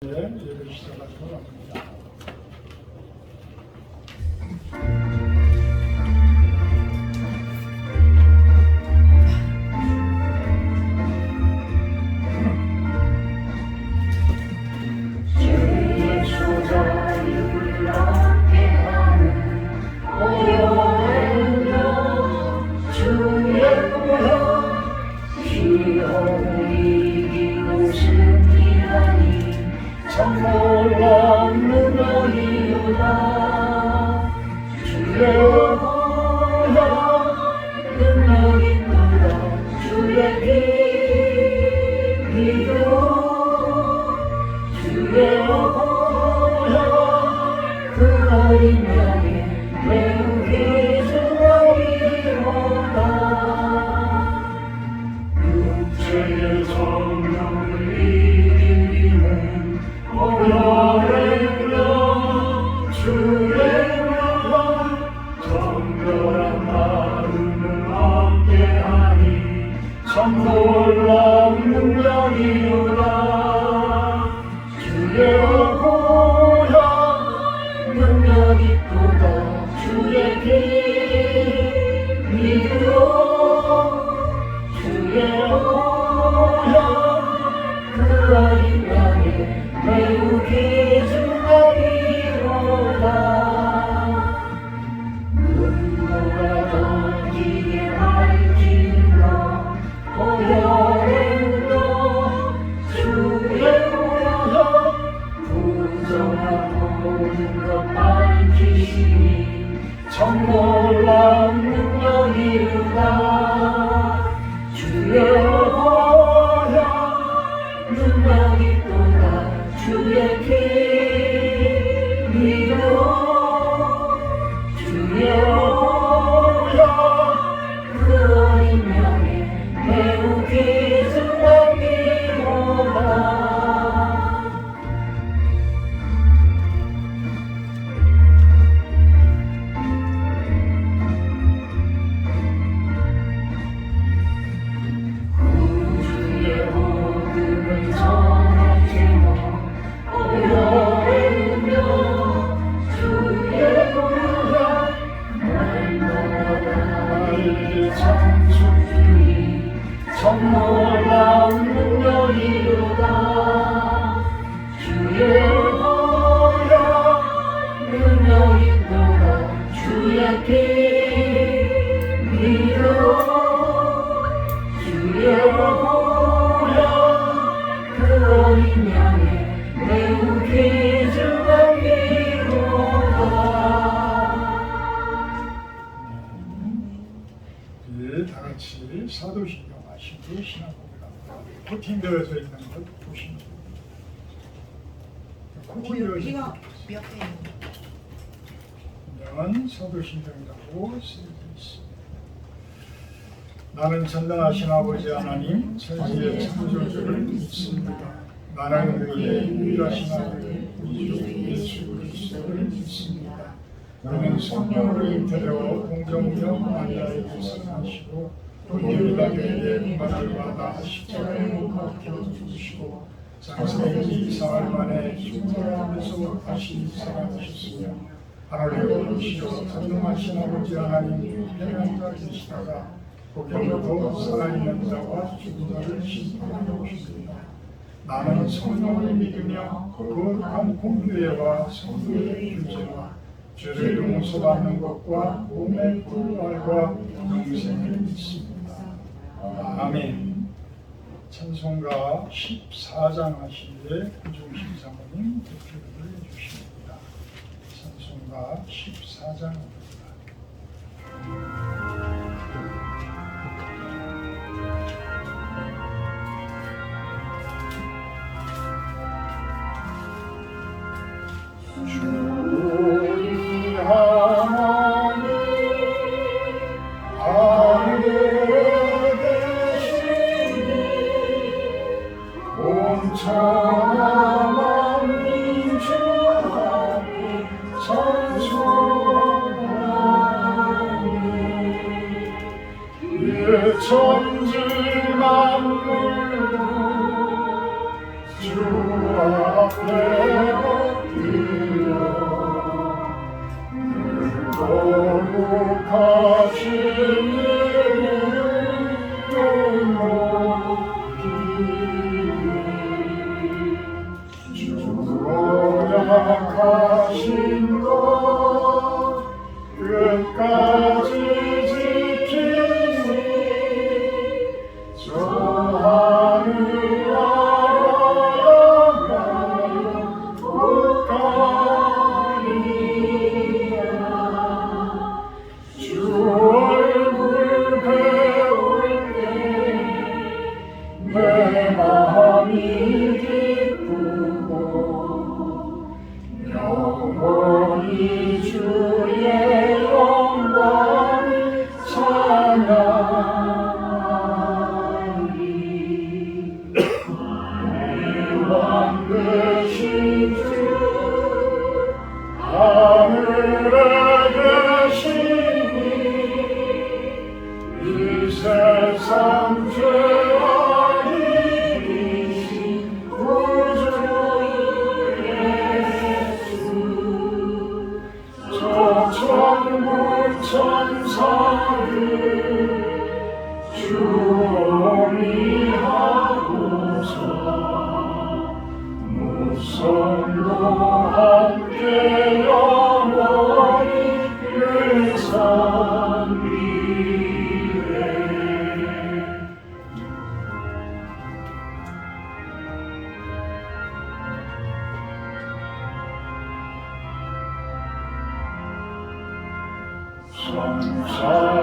예배 시작하도록 합니다. 다같이 사도신경 하시고 신앙고백합니다. 코팅되어서 있는 것 보시면 코팅되어서 있는 은 사도신경이라고 쓰여져 있습니다. 나는 전능하신 아버지 하나님 천지의 창조주를 믿습니다. 나는 그의 유일하신 아들 우리 주 예수 그리스도를 믿습니다. 그는 성령으로 잉태되어 공정무역 마리아에게 생하시고 본디빌라교에게 분만을 받아 십자가에 못 박혀 죽으시고 장세기 4일 만에 죽은 사람에서 다시 살아나셨으며 하늘에 오르시어 전능하신 아버지 하나님 편향가 계시다가 고경도 살아있는 자와 죽은 자를 심판하러 오십니다. 나는 성령을 믿으며 거룩한 공교회와 성도의 교제와 죄를 용서받는 것과 몸의 부활과 영생을 믿습니다. 아멘. 찬송가 14장 하시기에 구중심 사모님 대표를 해주십니다. 찬송가 14장입니다. 천지 만물도 주 앞에 거룩하신 이름 높이니 주 언약하신 것 끝까지 지키니 저 하늘 나라야 국가리라 주 얼굴 배울 때 내 마음이 기쁘고 영원히 주의 영광을 찬양하리 왕 되신 주 하늘에 계시니 이 세상 죄악 이기신 구주 예수 저 천군 천사들 주의하고서 무성도 함께 영원히 은사리래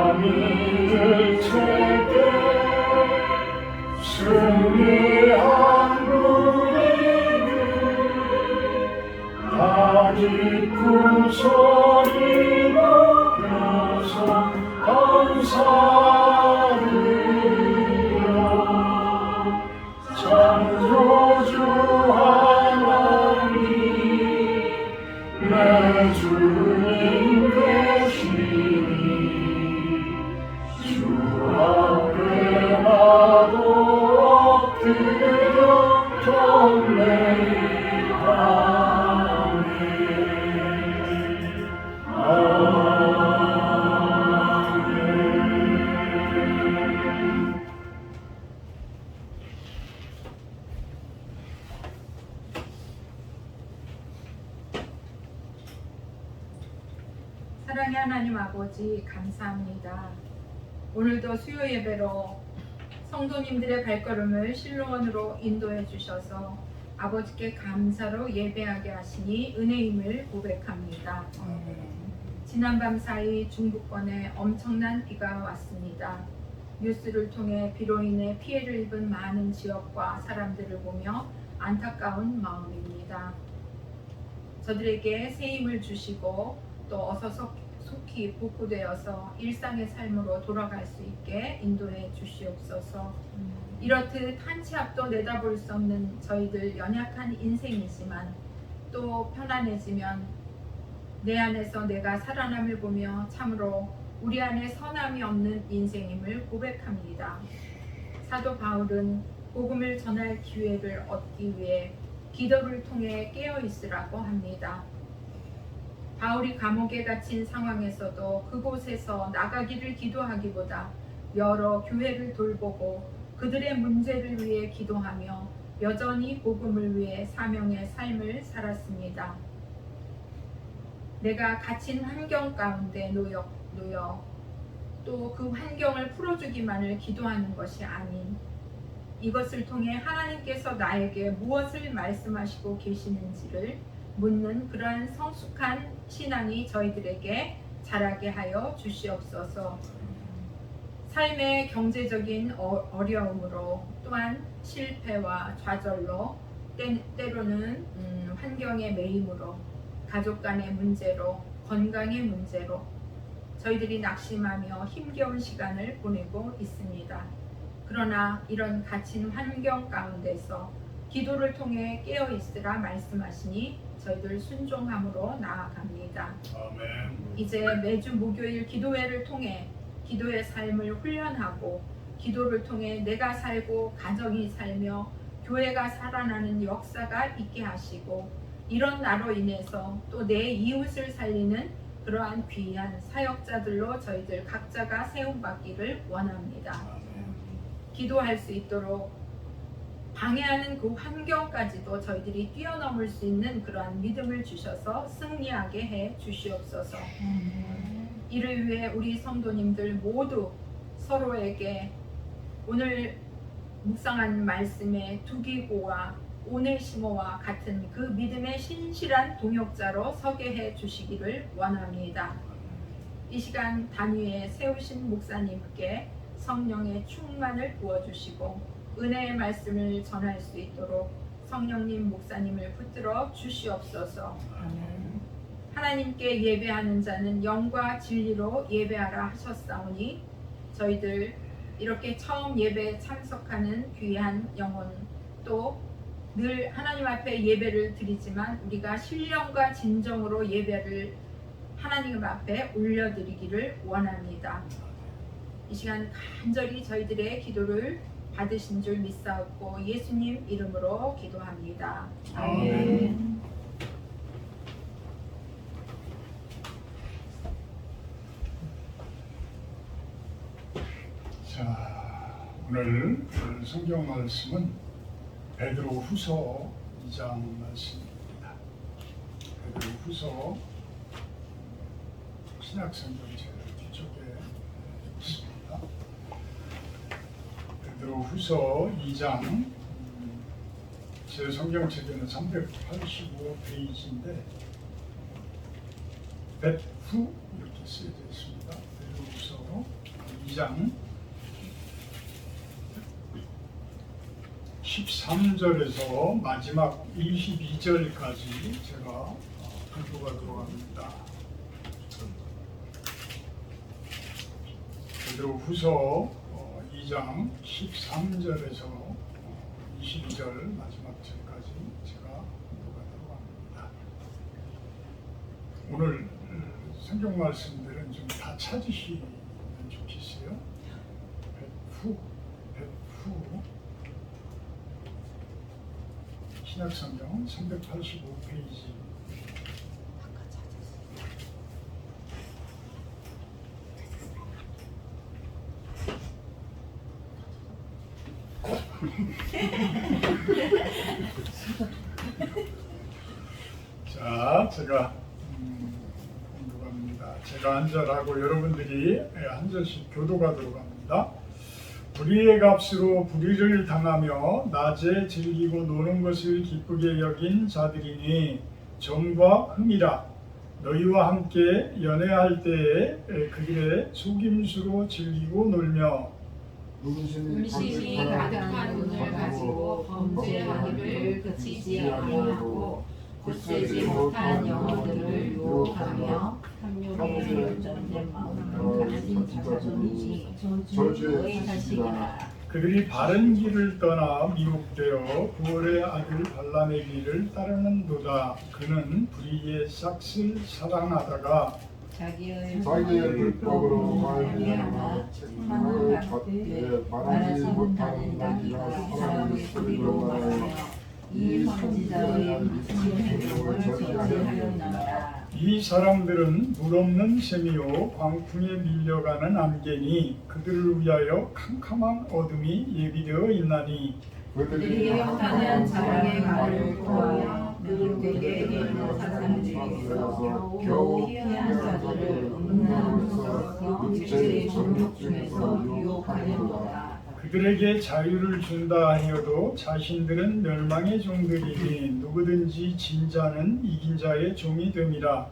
성삼위일 체계 승리한 우리를 다 기쁜 소리 높여서 감사드려 창조주 하나님 내 주님 되시니 주 앞에 나도 엎드려 경배하네 아멘. 사랑의 하나님 아버지 감사합니다. 오늘도 수요 예배로 성도님들의 발걸음을 실로원으로 인도해 주셔서 아버지께 감사로 예배하게 하시니 은혜임을 고백합니다. 지난밤 사이 중부권에 엄청난 비가 왔습니다. 뉴스를 통해 비로 인해 피해를 입은 많은 지역과 사람들을 보며 안타까운 마음입니다. 저들에게 새 힘을 주시고 또 어서 속히 복구되어서 일상의 삶으로 돌아갈 수 있게 인도해 주시옵소서. 이렇듯 한 치 앞도 내다볼 수 없는 저희들 연약한 인생이지만 또 편안해지면 내 안에서 내가 살아남을 보며 참으로 우리 안에 선함이 없는 인생임을 고백합니다. 사도 바울은 복음을 전할 기회를 얻기 위해 기도를 통해 깨어 있으라고 합니다. 바울이 감옥에 갇힌 상황에서도 그곳에서 나가기를 기도하기보다 여러 교회를 돌보고 그들의 문제를 위해 기도하며 여전히 복음을 위해 사명의 삶을 살았습니다. 내가 갇힌 환경 가운데 놓여 또 그 환경을 풀어주기만을 기도하는 것이 아닌 이것을 통해 하나님께서 나에게 무엇을 말씀하시고 계시는지를 묻는 그러한 성숙한 신앙이 저희들에게 자라게 하여 주시옵소서. 삶의 경제적인 어려움으로 또한 실패와 좌절로 때로는 환경의 매임으로 가족 간의 문제로 건강의 문제로 저희들이 낙심하며 힘겨운 시간을 보내고 있습니다. 그러나 이런 갇힌 환경 가운데서 기도를 통해 깨어 있으라 말씀하시니 저희들 순종함으로 나아갑니다. 아멘. 이제 매주 목요일 기도회를 통해 기도의 삶을 훈련하고 기도를 통해 내가 살고 가정이 살며 교회가 살아나는 역사가 있게 하시고 이런 나로 인해서 또 내 이웃을 살리는 그러한 귀한 사역자들로 저희들 각자가 세움받기를 원합니다. 기도할 수 있도록 방해하는 그 환경까지도 저희들이 뛰어넘을 수 있는 그러한 믿음을 주셔서 승리하게 해 주시옵소서. 이를 위해 우리 성도님들 모두 서로에게 오늘 묵상한 말씀의 두기고와 오네시모와 같은 그 믿음의 신실한 동역자로 서게 해 주시기를 원합니다. 이 시간 단위에 세우신 목사님께 성령의 충만을 부어주시고 은혜의 말씀을 전할 수 있도록 성령님 목사님을 붙들어 주시옵소서. 하나님께 예배하는 자는 영과 진리로 예배하라 하셨사오니 저희들 이렇게 처음 예배에 참석하는 귀한 영혼 또 늘 하나님 앞에 예배를 드리지만 우리가 신령과 진정으로 예배를 하나님 앞에 올려드리기를 원합니다. 이 시간 간절히 저희들의 기도를 받으신 줄 믿사옵고 예수님 이름으로 기도합니다. 아멘. 자, 오늘 성경 말씀은 베드로후서 2장 말씀입니다. 베드로후서 신약 성경 제 뒤쪽에 있습니다. 베드로후서 2장 제 성경책에는 385페이지인데 베후 이렇게 쓰여져 있습니다. 베드로후서 2장 13절에서 마지막 22절까지 제가 공부가 들어갑니다. 베드로후서 2장 13절에서 22절 마지막 절까지 제가 공부가 들어갑니다. 오늘 성경 말씀들은 좀 다 찾으시면 좋겠어요. 베후 신약성경 385페이지. 자, 제가 공부합니다. 제가 한 절하고 여러분들이 한 절씩 교도가 들어갑니다. 불의의 값으로 불의를 당하며 낮에 즐기고 노는 것을 기쁘게 여긴 자들이니 점과 흠이라. 너희와 함께 연애할 때에 그들의 속임수로 즐기고 놀며 음식이 가득한 눈을 가지고 범죄하기를 그치지 아니하고 굳세지 못한 영혼들을 유혹하며 탐욕에 전된 마음을 가진 자손이지 저주의 자식이라. 그들이 바른 길을 떠나 미혹되어 부활의 아들 발람의 길을 따르는도다. 그는 불의의 싹을 사랑하다가 자기의 불법으로 말미암아 책망을 받되 말하지 못하는 자기가 사람의 소리로 말하며 이 선지자의 미친 행동을 저지하였나이다. 이 사람들은 물 없는 샘이요 광풍에 밀려가는 안개니 그들을 위하여 캄캄한 어둠이 예비되어 있나니 그들이 역사는 자랑의 말을 토하여 누구에게 있는 사상들에게서 겨우 피한 자들을 음란함으로써 육체의 정욕 중에서 유혹하려노라. 그들에게 자유를 준다 하여도 자신들은 멸망의 종들이니 누구든지 진 자는 이긴 자의 종이 됨이라.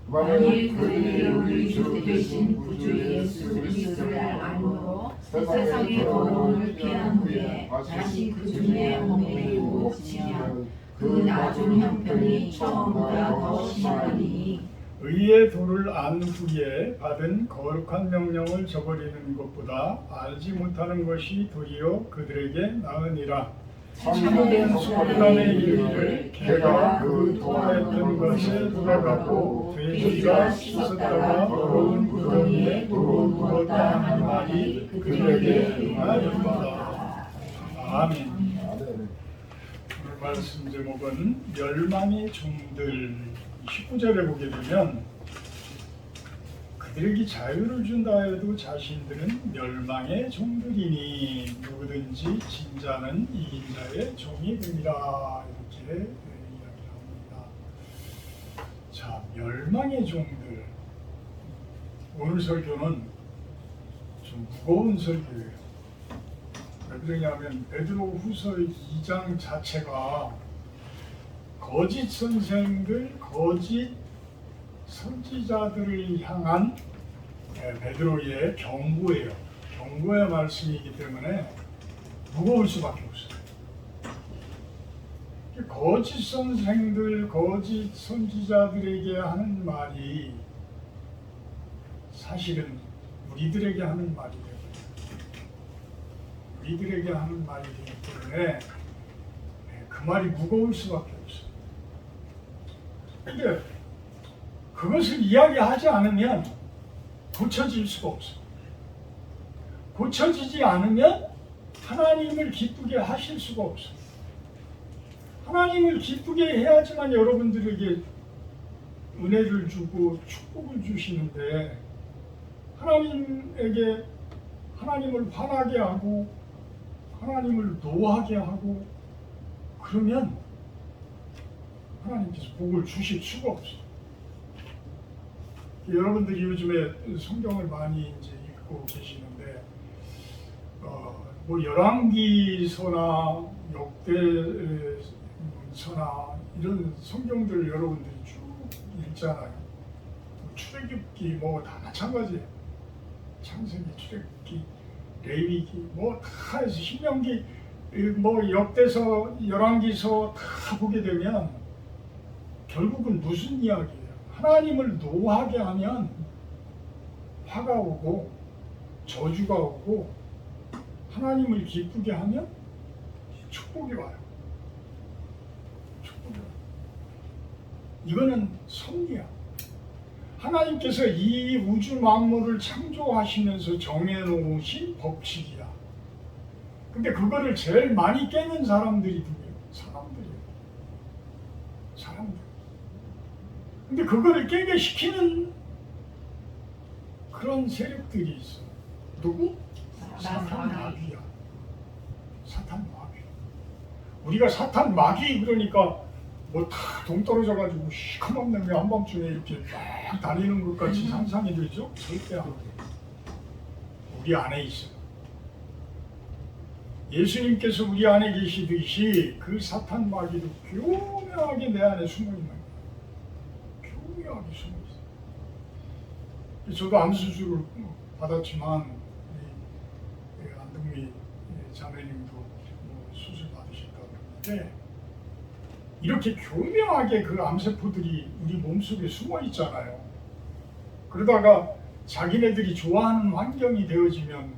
만일 그들이 우리 주 되신 구주 예수 그리스도를 알므로 세상의 어려움을 피한 후에 다시 그 중에 엉매이 오치면 그 낮은 형편이 처음보다 더 심하니 의의 도를 안 후에 받은 거룩한 명령을 저버리는 것보다 알지 못하는 것이 도리어 그들에게 나으니라. 참된 소란에 이르기를 개가 그 토하였던 것에 돌아가고 돼지가 씻었다가 더러운 구덩이에 도로 누웠다 하는 말이 그들에게 응하였다. 아멘. 말씀 제목은 멸망의 종들. 19절에 보게 되면 그들에게 자유를 준다 해도 자신들은 멸망의 종들이니 누구든지 진자는 이긴 자의 종이 됩니다. 이렇게 이야기를 합니다. 자, 멸망의 종들. 오늘 설교는 좀 무거운 설교예요. 왜 그러냐면 베드로후서 2장 자체가 거짓 선생들, 거짓 선지자들을 향한 베드로의 경고예요. 경고의 말씀이기 때문에 무거울 수밖에 없어요. 거짓 선생들, 거짓 선지자들에게 하는 말이 사실은 우리들에게 하는 말이에요. 우리들에게 하는 말이 되기 때문에 그 말이 무거울 수밖에 없어요. 근데 그것을 이야기하지 않으면 고쳐질 수가 없어요. 고쳐지지 않으면 하나님을 기쁘게 하실 수가 없어요. 하나님을 기쁘게 해야지만 여러분들에게 은혜를 주고 축복을 주시는데 하나님에게 하나님을 화나게 하고 하나님을 노하게 하고 그러면 하나님께서 복을 주실 수가 없어요. 여러분들이 요즘에 성경을 많이 이제 읽고 계시는데 뭐 열왕기서나 역대서나 이런 성경들 여러분들이 쭉 읽잖아요. 출애굽기 뭐 다 마찬가지예요. 창세기, 출애굽기, 레위기 뭐 다 해서 신명기 뭐 역대서, 열왕기서 다 보게 되면 결국은 무슨 이야기예요? 하나님을 노하게 하면 화가 오고 저주가 오고 하나님을 기쁘게 하면 축복이 와요. 축복이 와요. 이거는 섭리야. 하나님께서 이 우주 만물을 창조하시면서 정해놓으신 법칙이야. 근데 그거를 제일 많이 깨는 사람들이 누구예요? 사람들이에요. 사람들. 근데 그거를 깨게 시키는 그런 세력들이 있어. 누구? 사탄 마귀야. 사탄 마귀. 우리가 사탄 마귀 그러니까 뭐 다 동떨어져가지고 시커먼 놈이 한밤중에 이렇게 막 다니는 것 같이 상상이 되죠? 절대 안 돼. 우리 안에 있어요. 예수님께서 우리 안에 계시듯이 그 사탄 마귀도 교묘하게 내 안에 숨어 있는 거예요. 교묘하게 숨어 있어요. 저도 암 수술을 받았지만 안동미 자매님도 수술 받으셨다고 그러는데 이렇게 교묘하게 그 암세포들이 우리 몸속에 숨어 있잖아요. 그러다가 자기네들이 좋아하는 환경이 되어지면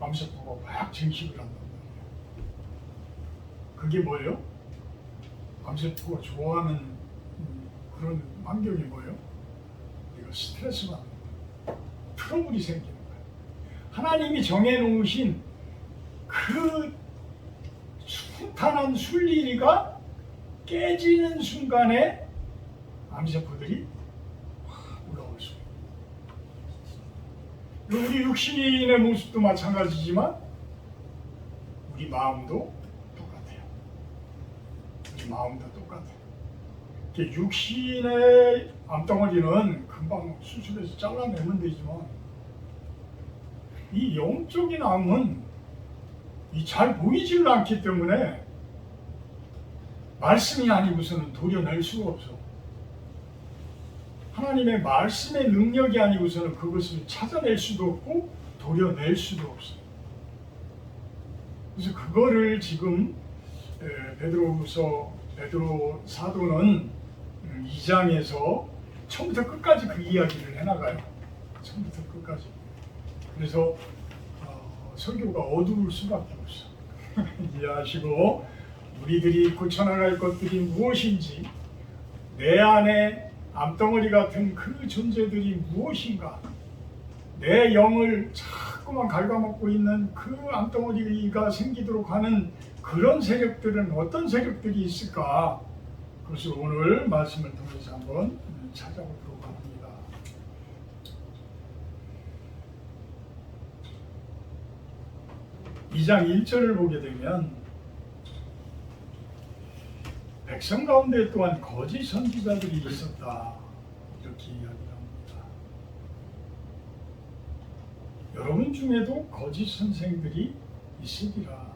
암세포가 막 증식을 한단 말이에요. 그게 뭐예요? 암세포가 좋아하는 그런 환경이 뭐예요? 우리가 스트레스 받는 거예요. 트러블이 생기는 거예요. 하나님이 정해놓으신 그 순탄한 순리가 깨지는 순간에 암세포들이 확 올라올 수 있어요. 우리 육신의 모습도 마찬가지지만 우리 마음도 똑같아요. 우리 마음도 똑같아요. 육신의 암덩어리는 금방 수술해서 잘라내면 되지만 이 영적인 암은 잘 보이지를 않기 때문에 말씀이 아니고서는 도려낼 수가 없어. 하나님의 말씀의 능력이 아니고서는 그것을 찾아낼 수도 없고 도려낼 수도 없어요. 그래서 그거를 지금 베드로 사도는 2장에서 처음부터 끝까지 그 이야기를 해나가요. 처음부터 끝까지. 그래서 설교가 어두울 수밖에 없어. 이해하시고 우리들이 고쳐나갈 것들이 무엇인지, 내 안에 암덩어리 같은 그 존재들이 무엇인가, 내 영을 자꾸만 갉아먹고 있는 그 암덩어리가 생기도록 하는 그런 세력들은 어떤 세력들이 있을까? 그것을 오늘 말씀을 통해서 한번 찾아보도록 합니다. 이 장 1절을 보게 되면 백성 가운데 또한 거짓 선지자들이 있었다, 이렇게 이야기합니다. 여러분 중에도 거짓 선생들이 있으리라.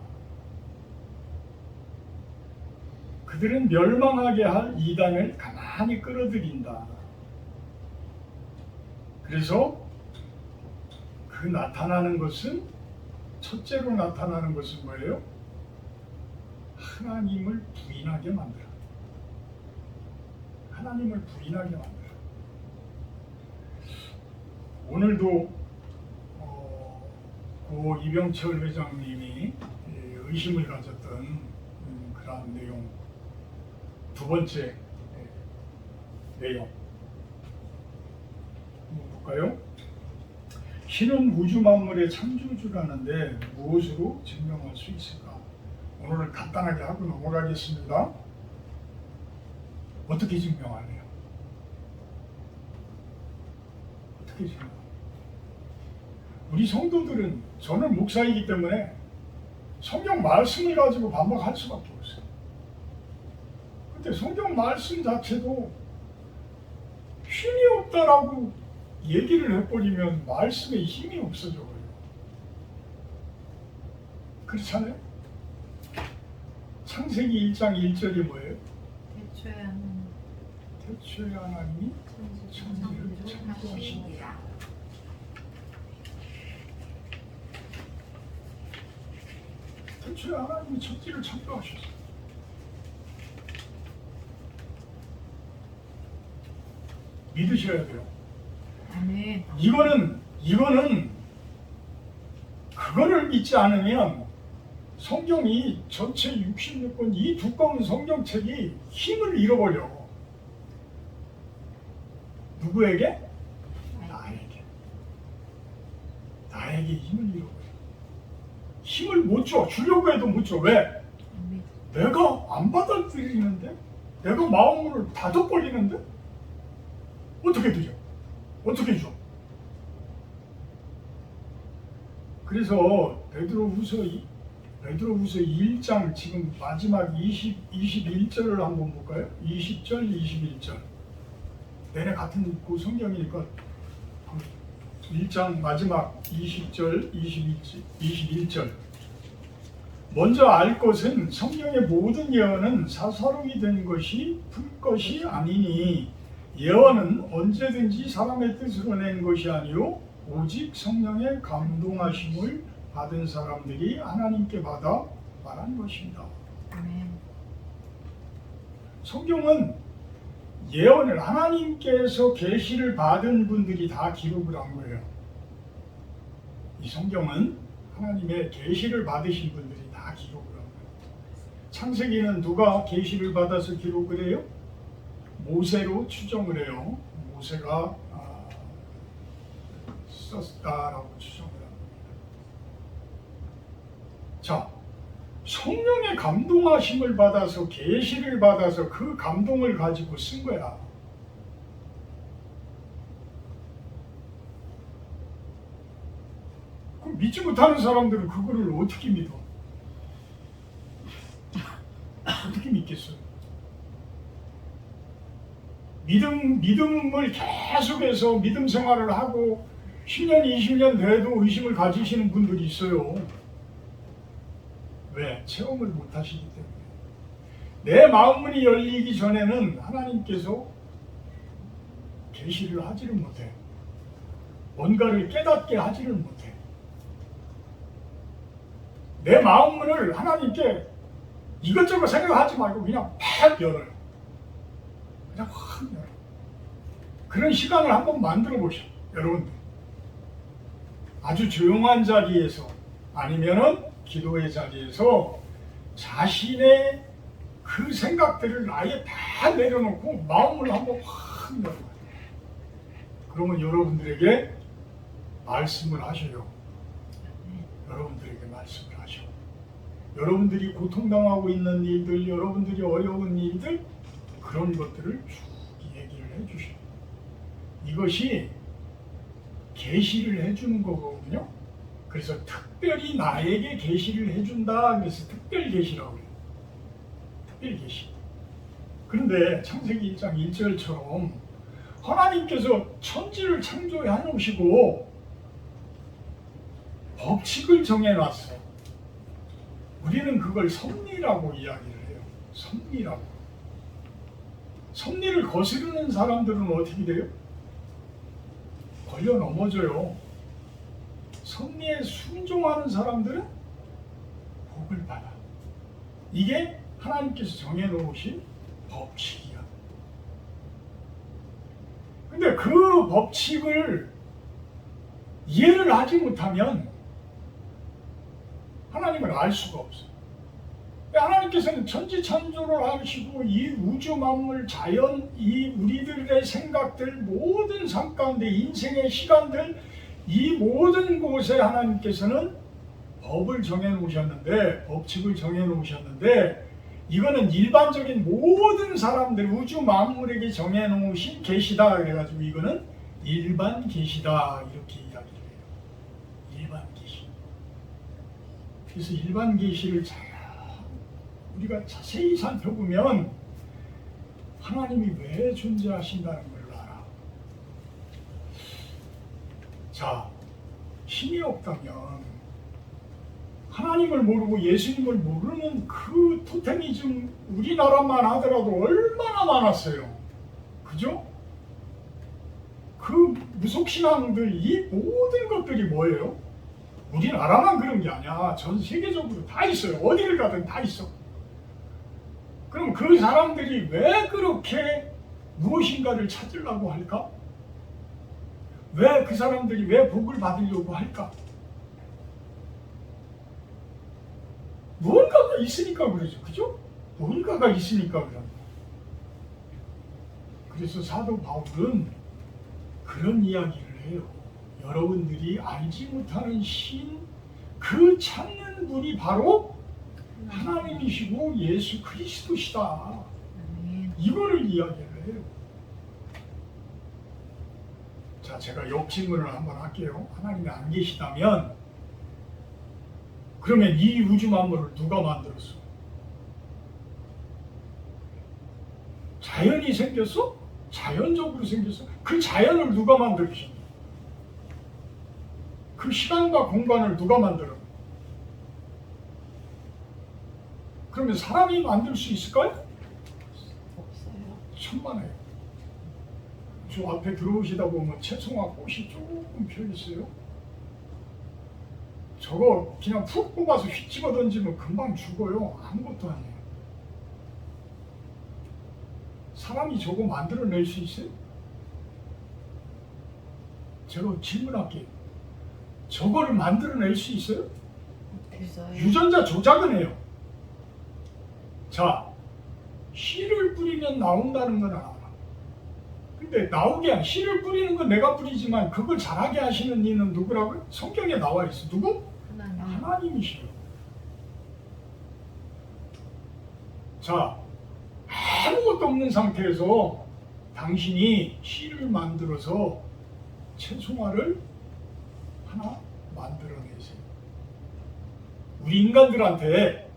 그들은 멸망하게 할 이단을 가만히 끌어들인다. 그래서 그 나타나는 것은, 첫째로 나타나는 것은 뭐예요? 하나님을 부인하게 만들어. 하나님을 부인하게 만들어. 오늘도 고 이병철 회장님이 의심을 가졌던 그러한 내용, 두 번째 내용 한번 볼까요? 신은 우주 만물의 창조주라는데 무엇으로 증명할 수 있을까? 오늘은 간단하게 하고 넘어가겠습니다. 어떻게 증명하래요? 어떻게 증명해요? 우리 성도들은, 저는 목사이기 때문에 성경 말씀을 가지고 반박할 수밖에 없어요. 근데 성경 말씀 자체도 힘이 없다라고 얘기를 해버리면 말씀에 힘이 없어져 버려요. 그렇잖아요? 창세기 1장 1절이 뭐예요? 태초에 하나님이 천지를 창조하시니라. 태초에 하나님이 천지를 창조하셨어요. 믿으셔야 돼요. 아멘. 이거는 그거를 믿지 않으면 성경이 전체 66권 이 두꺼운 성경책이 힘을 잃어버려. 누구에게? 나에게 힘을 잃어버려. 힘을 못 줘. 주려고 해도 못 줘. 왜? 내가 안 받아들이는데? 내가 마음을 닫아버리는데? 어떻게 드려? 어떻게 줘? 그래서 베드로후서 1장 지금 마지막 21절을 한번 볼까요? 20절, 21절. 내내 같은 그 성경이니까 1장 마지막 20절, 21절. 먼저 알 것은 성경의 모든 예언은 사사로이 된 것이 풀 것이 아니니, 예언은 언제든지 사람의 뜻으로 낸 것이 아니요 오직 성령의 감동하심을 받은 사람들이 하나님께 받아 말한 것입니다. 아멘. 성경은 예언을 하나님께서 계시를 받은 분들이 다 기록을 한 거예요. 이 성경은 하나님의 계시를 받으신 분들이 다 기록을 한 거예요. 창세기는 누가 계시를 받아서 기록을 해요? 모세로 추정을 해요. 모세가 썼다라고 추정을 합니다. 자, 성령의 감동하심을 받아서, 계시를 받아서 그 감동을 가지고 쓴 거야. 그럼 믿지 못하는 사람들은 그거를 어떻게 믿어? 어떻게 믿겠어요? 믿음을 계속해서 믿음 생활을 하고 10년, 20년 돼도 의심을 가지시는 분들이 있어요. 왜? 체험을 못 하시기 때문에. 내 마음문이 열리기 전에는 하나님께서 계시를 하지를 못해. 뭔가를 깨닫게 하지를 못해. 내 마음문을 하나님께 이것저것 생각하지 말고 그냥 팍 열어요. 그냥 확 열어요. 그런 시간을 한번 만들어 보시오. 여러분들. 아주 조용한 자리에서, 아니면은 기도의 자리에서 자신의 그 생각들을 아예 다 내려놓고 마음을 한번 확 열어요. 그러면 여러분들에게 말씀을 하셔요. 여러분들에게 말씀을 하셔. 여러분들이 고통당하고 있는 일들, 여러분들이 어려운 일들, 그런 것들을 쭉 얘기를 해주셔요. 이것이 계시를 해주는 거거든요. 그래서 특별히 나에게 계시를 해준다. 그래서 특별 계시라고 해요. 특별 계시. 그런데 창세기 1장 1절처럼 하나님께서 천지를 창조해 놓으시고 법칙을 정해놨어. 우리는 그걸 섭리라고 이야기를 해요. 섭리라고. 섭리를 거스르는 사람들은 어떻게 돼요? 걸려 넘어져요. 섭리에 순종하는 사람들은 복을 받아. 이게 하나님께서 정해놓으신 법칙이야. 근데 그 법칙을 이해를 하지 못하면 하나님을 알 수가 없어. 하나님께서는 천지창조를 하시고 이 우주 만물, 자연, 이 우리들의 생각들, 모든 삶 가운데 인생의 시간들, 이 모든 곳에 하나님께서는 법을 정해놓으셨는데, 법칙을 정해놓으셨는데, 이거는 일반적인 모든 사람들, 우주 만물에게 정해놓으신 계시다. 그래가지고 이거는 일반 계시다. 이렇게 이야기를 해요. 일반 계시. 그래서 일반 계시를 우리가 자세히 살펴보면 하나님이 왜 존재하신다는 걸 알아. 자, 힘이 없다면 하나님을 모르고 예수님을 모르는 그 토테미즘 우리나라만 하더라도 얼마나 많았어요. 그죠? 그 무속신앙들, 이 모든 것들이 뭐예요? 우리나라만 그런 게 아니야. 전 세계적으로 다 있어요. 어디를 가든 다 있어. 그럼 그 사람들이 왜 그렇게 무엇인가를 찾으려고 할까? 왜 그 사람들이 왜 복을 받으려고 할까? 무언가가 있으니까 그러죠. 그죠? 무언가가 있으니까 그런. 그래서 사도 바울은 그런 이야기를 해요. 여러분들이 알지 못하는 신, 그 찾는 분이 바로 하나님이시고 예수 그리스도시다. 이거를 이야기를 해요. 자, 제가 역질문을 한번 할게요. 하나님이 안 계시다면 그러면 이 우주 만물을 누가 만들었어? 자연이 생겼어? 자연적으로 생겼어? 그 자연을 누가 만들었어? 그 시간과 공간을 누가 만들어? 그러면 사람이 만들 수 있을까요? 없어요. 천만에요. 저 앞에 들어오시다 보면 채송화 꽃이 조금 펴 있어요. 저거 그냥 푹 뽑아서 휙 집어 던지면 금방 죽어요. 아무것도 아니에요. 사람이 저거 만들어낼 수 있어요? 제가 질문할게요. 저거를 만들어낼 수 있어요? 없어요. 유전자 조작은 해요. 자, 씨를 뿌리면 나온다는 건 알아. 근데 나오게 한 씨를 뿌리는 건 내가 뿌리지만 그걸 자라게 하시는 이는 누구라고요? 성경에 나와 있어. 누구? 하나님이시요. 자, 아무것도 없는 상태에서 당신이 씨를 만들어서 채송화를 하나 만들어내세요. 우리 인간들한테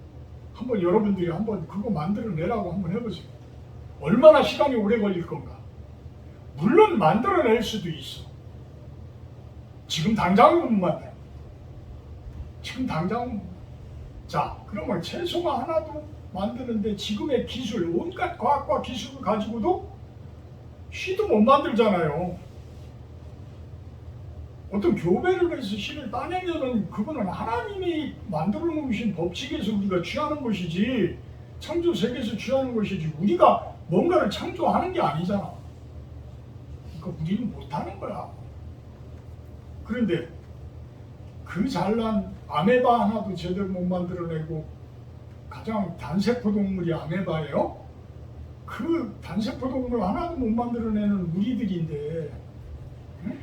한번 여러분들이 한번 그거 만들어내라고 한번 해보세요. 얼마나 시간이 오래 걸릴 건가? 물론 만들어낼 수도 있어. 지금 당장은 못 만들어. 지금 당장은. 자, 그러면 채소가 하나도 만드는데 지금의 기술, 온갖 과학과 기술을 가지고도 씨도 못 만들잖아요. 어떤 교배를 해서 씨를 따내면은 그거는 하나님이 만들어 놓으신 법칙에서 우리가 취하는 것이지, 창조 세계에서 취하는 것이지, 우리가 뭔가를 창조하는 게 아니잖아. 그러니까 우리는 못하는 거야. 그런데 그 잘난 아메바 하나도 제대로 못 만들어내고, 가장 단세포 동물이 아메바예요. 그 단세포 동물 하나도 못 만들어내는 우리들인데, 응?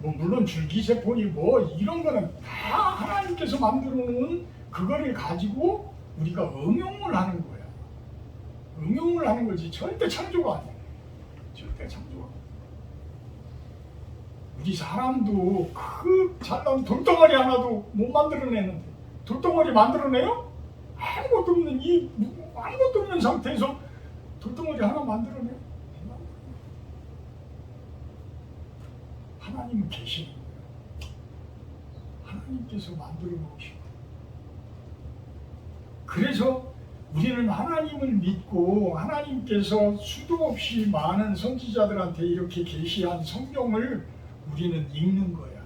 뭐 물론 줄기세포니 뭐 이런 거는 다 하나님께서 만들어 놓은 그거를 가지고 우리가 응용을 하는 거야. 응용을 하는 거지 절대 창조가 아니야. 절대 창조가 아니야. 우리 사람도 그 잘난 돌덩어리 하나도 못 만들어내는데 돌덩어리 만들어내요? 아무것도 없는 상태에서 돌덩어리 하나 만들어내요? 하나님은 계시는 거예요. 하나님께서 만들어 놓으시고. 그래서 우리는 하나님을 믿고 하나님께서 수도 없이 많은 선지자들한테 이렇게 계시한 성경을 우리는 읽는 거야.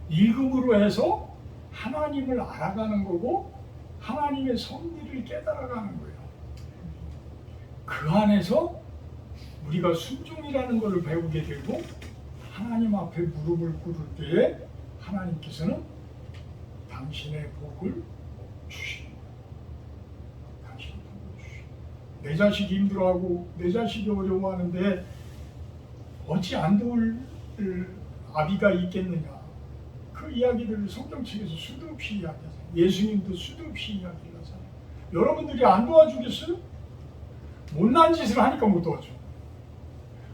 읽음으로 해서 하나님을 알아가는 거고 하나님의 섭리를 깨달아가는 거예요. 그 안에서 우리가 순종이라는 것을 배우게 되고 하나님 앞에 무릎을 꿇을 때에 하나님께서는 당신의 복을 주시는 거예요. 당신의 복을 주시는 거예요. 내 자식이 힘들어하고 내 자식이 어려워하는데 어찌 안 도울 아비가 있겠느냐. 그 이야기들을 성경책에서 수도 없이 이야기하잖아요. 예수님도 수도 없이 이야기를 하잖아요. 여러분들이 안 도와주겠어요? 못난 짓을 하니까 못 도와줘.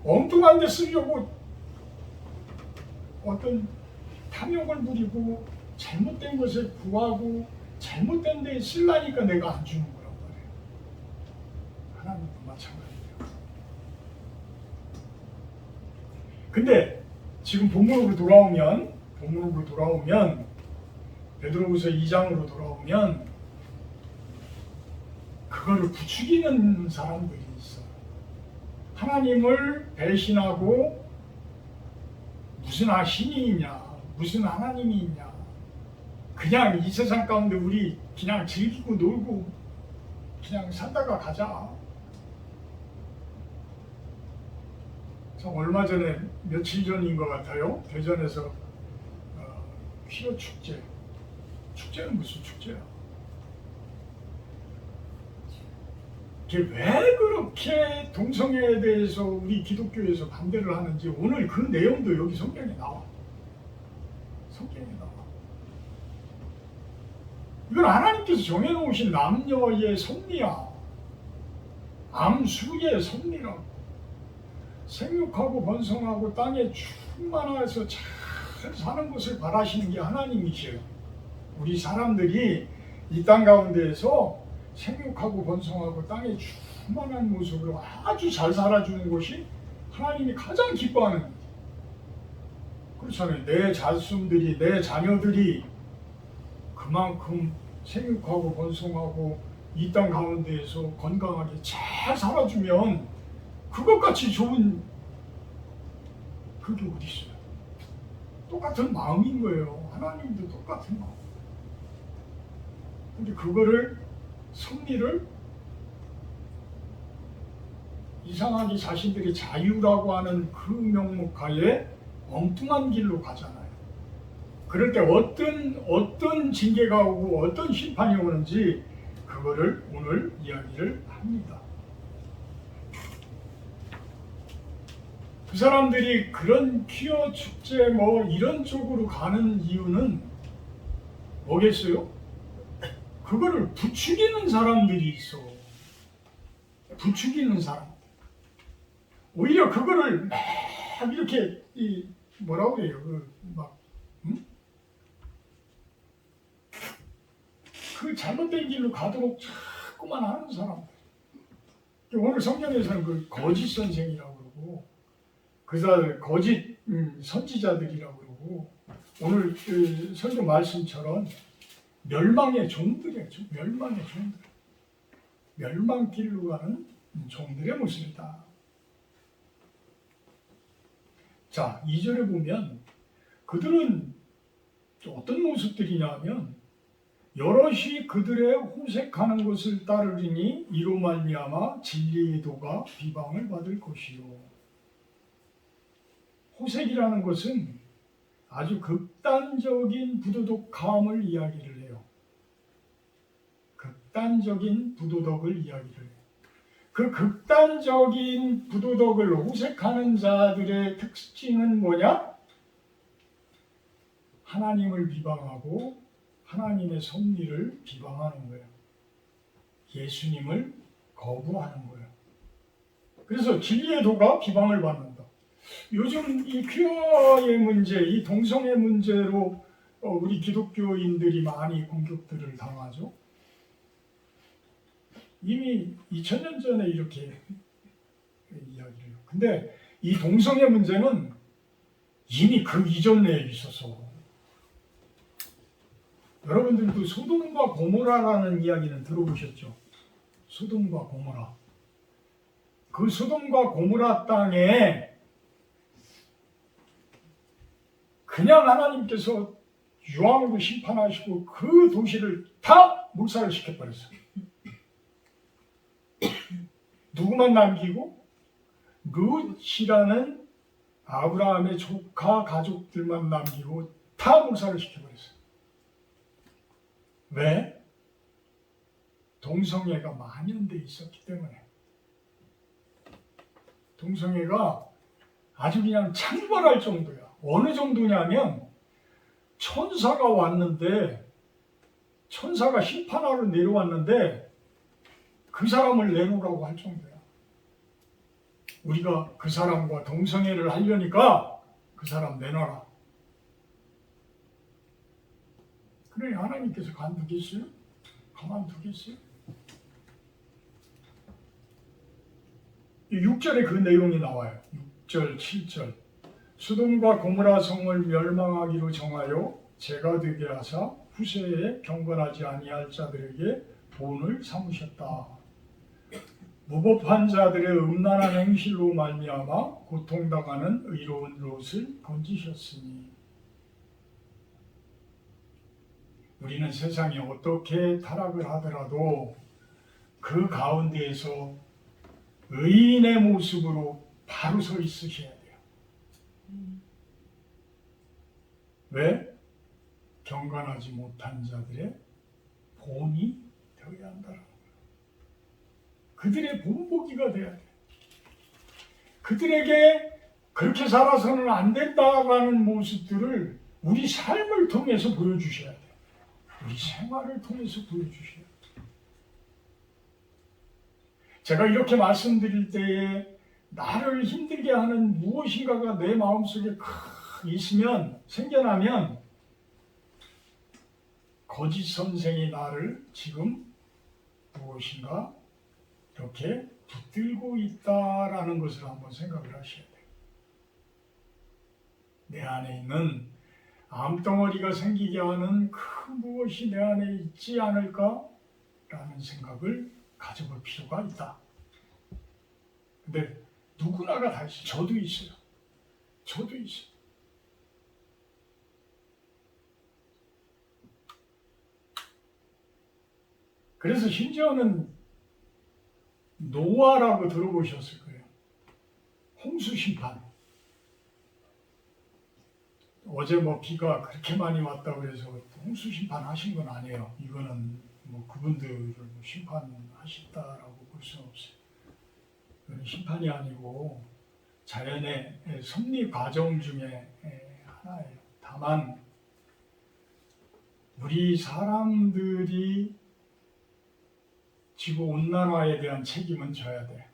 엉뚱한 데 쓰려고 어떤 탐욕을 부리고 잘못된 것에 구하고 잘못된 데 쓰려니까 내가 안 주는 거란 말이에요. 하나님도 마찬가지예요. 근데 지금 본문으로 돌아오면 베드로후서 2장으로 돌아오면 그거를 부추기는 사람들이 있어. 하나님을 배신하고 무슨 신이 있냐, 무슨 하나님이 있냐. 그냥 이 세상 가운데 우리 그냥 즐기고 놀고 그냥 살다가 가자. 얼마 전에 며칠 전인 것 같아요. 대전에서 퀴어 축제. 축제는 무슨 축제야? 이게 왜 그렇게 동성애에 대해서 우리 기독교에서 반대를 하는지 오늘 그 내용도 여기 성경에 나와. 성경에 나와. 이건 하나님께서 정해놓으신 남녀의 섭리야. 암수의 섭리라고. 생육하고 번성하고 땅에 충만해서 잘 사는 것을 바라시는 게 하나님이시에요. 우리 사람들이 이 땅 가운데에서 생육하고 번성하고 땅에 충만한 모습으로 아주 잘 살아주는 것이 하나님이 가장 기뻐하는 거예요. 그렇잖아요. 내 자손들이, 내 자녀들이 그만큼 생육하고 번성하고 이 땅 가운데에서 건강하게 잘 살아주면 그것같이 좋은 그게 어디 있어요? 똑같은 마음인 거예요. 하나님도 똑같은 마음. 근데 그거를 섭리를 이상하게 자신들이 자유라고 하는 그 명목하에 엉뚱한 길로 가잖아요. 그럴 때 어떤 징계가 오고 어떤 심판이 오는지 그거를 오늘 이야기를 합니다. 그 사람들이 그런 퀴어 축제 뭐 이런 쪽으로 가는 이유는 뭐겠어요? 그거를 부추기는 사람들이 있어. 부추기는 사람들. 오히려 그거를 막 이렇게 뭐라고 해요? 그 잘못된 길로 가도록 자꾸만 하는 사람들. 오늘 성경에서는 그 거짓 선생이라고 그러고 그 사람 거짓 선지자들이라고 그러고 오늘 그 설교 말씀처럼 멸망의 종들이에요. 멸망의 종들. 멸망길로 가는 종들의 모습이다. 자, 2절에 보면 그들은 어떤 모습들이냐 하면 여럿이 그들의 호색하는 것을 따르리니 이로 말미암아 진리의 도가 비방을 받을 것이요. 호색이라는 것은 아주 극단적인 부도덕함을 이야기를 해요. 극단적인 부도덕을 이야기를 해요. 그 극단적인 부도덕을 호색하는 자들의 특징은 뭐냐? 하나님을 비방하고 하나님의 섭리를 비방하는 거예요. 예수님을 거부하는 거예요. 그래서 진리의 도가 비방을 받는다. 요즘 이 퀴어의 문제, 이 동성애 문제로 우리 기독교인들이 많이 공격들을 당하죠. 이미 2000년 전에 이렇게 이야기를 해요. 근데 이 동성애 문제는 이미 그 이전에 있어서 여러분들도 소돔과 고모라라는 이야기는 들어보셨죠? 소돔과 고모라. 그 소돔과 고모라 땅에 그냥 하나님께서 유황으로 심판하시고 그 도시를 다 몰살을 시켜버렸어요. 누구만 남기고 룻이라는 아브라함의 조카 가족들만 남기고 다 몰살을 시켜버렸어요. 왜? 동성애가 만연돼 있었기 때문에. 동성애가 아주 그냥 창궐할 정도야. 어느 정도냐면 천사가 왔는데, 천사가 심판하러 내려왔는데 그 사람을 내놓으라고 할 정도야. 우리가 그 사람과 동성애를 하려니까 그 사람 내놔라. 그래, 하나님께서 간두겠어요? 가만두겠어요? 6절에 그 내용이 나와요. 6절, 7절. 소돔과 고모라 성을 멸망하기로 정하여 죄가 되게 하사 후세에 경건하지 아니할 자들에게 본을 삼으셨다. 무법한 자들의 음란한 행실로 말미암아 고통당하는 의로운 롯을 건지셨으니. 우리는 세상이 어떻게 타락을 하더라도 그 가운데에서 의인의 모습으로 바로 서 있으셔야 돼요. 왜? 경건하지 못한 자들의 본이 되어야 한다는 거예요. 그들의 본보기가 돼야 돼. 그들에게 그렇게 살아서는 안 된다라는 모습들을 우리 삶을 통해서 보여주셔야 돼. 우리 생활을 통해서 보여주셔야 돼. 제가 이렇게 말씀드릴 때에 나를 힘들게 하는 무엇인가가 내 마음속에 있으면, 생겨나면 거짓 선생이 나를 지금 무엇인가 이렇게 붙들고 있다라는 것을 한번 생각을 하셔야 돼요. 내 안에 있는 암덩어리가 생기게 하는 그 무엇이 내 안에 있지 않을까라는 생각을 가져볼 필요가 있다. 근데 누구나가 다 있어요. 저도 있어요. 저도 있어요. 그래서 심지어는 노아라고 들어보셨을 거예요. 홍수 심판. 어제 뭐 비가 그렇게 많이 왔다고 해서 홍수 심판 하신 건 아니에요. 이거는 뭐 그분들을 심판하셨다라고 볼 수는 없어요. 이건 심판이 아니고 자연의 섭리 과정 중에 하나예요. 다만 우리 사람들이 지구 온난화에 대한 책임은 져야 돼.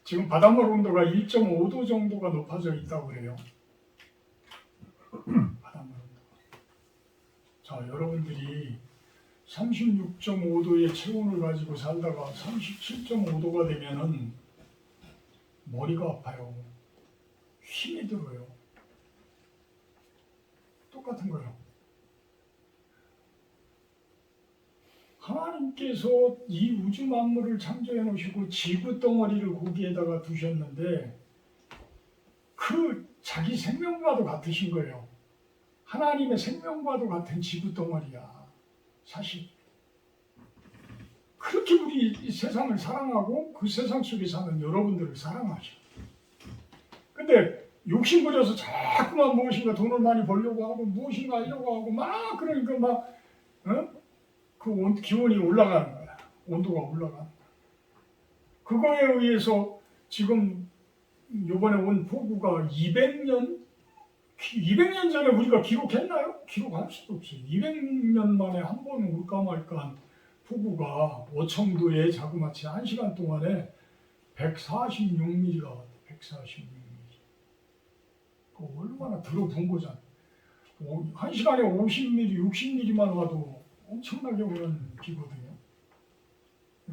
지금 바닷물 온도가 1.5도 정도가 높아져 있다고 그래요. 바닷물 온도가. 자, 여러분들이 36.5도의 체온을 가지고 살다가 37.5도가 되면은 머리가 아파요. 힘이 들어요. 똑같은 거예요. 하나님께서 이 우주 만물을 창조해 놓으시고 지구 덩어리를 거기에다가 두셨는데 그 자기 생명과도 같으신 거예요. 하나님의 생명과도 같은 지구 덩어리야. 사실 그렇게 우리 이 세상을 사랑하고 그 세상 속에 사는 여러분들을 사랑하셔. 근데 욕심 부려서 자꾸만 무엇인가 돈을 많이 벌려고 하고 무엇인가 하려고 하고 막 그러니까 막 그 기온이 올라가는 거야. 온도가 올라가는 거야. 그거에 의해서 지금 요번에 온 폭우가 200년 200년 전에 우리가 기록했나요? 기록할 수도 없어요. 200년 만에 한 번 올까 말까한 폭우가 오청도에 자그마치 1시간 동안에 146mm가 왔대. 146mm. 그 얼마나 들어본 거잖아. 1시간에 50mm, 60mm만 와도 엄청나게 오는 비거든요.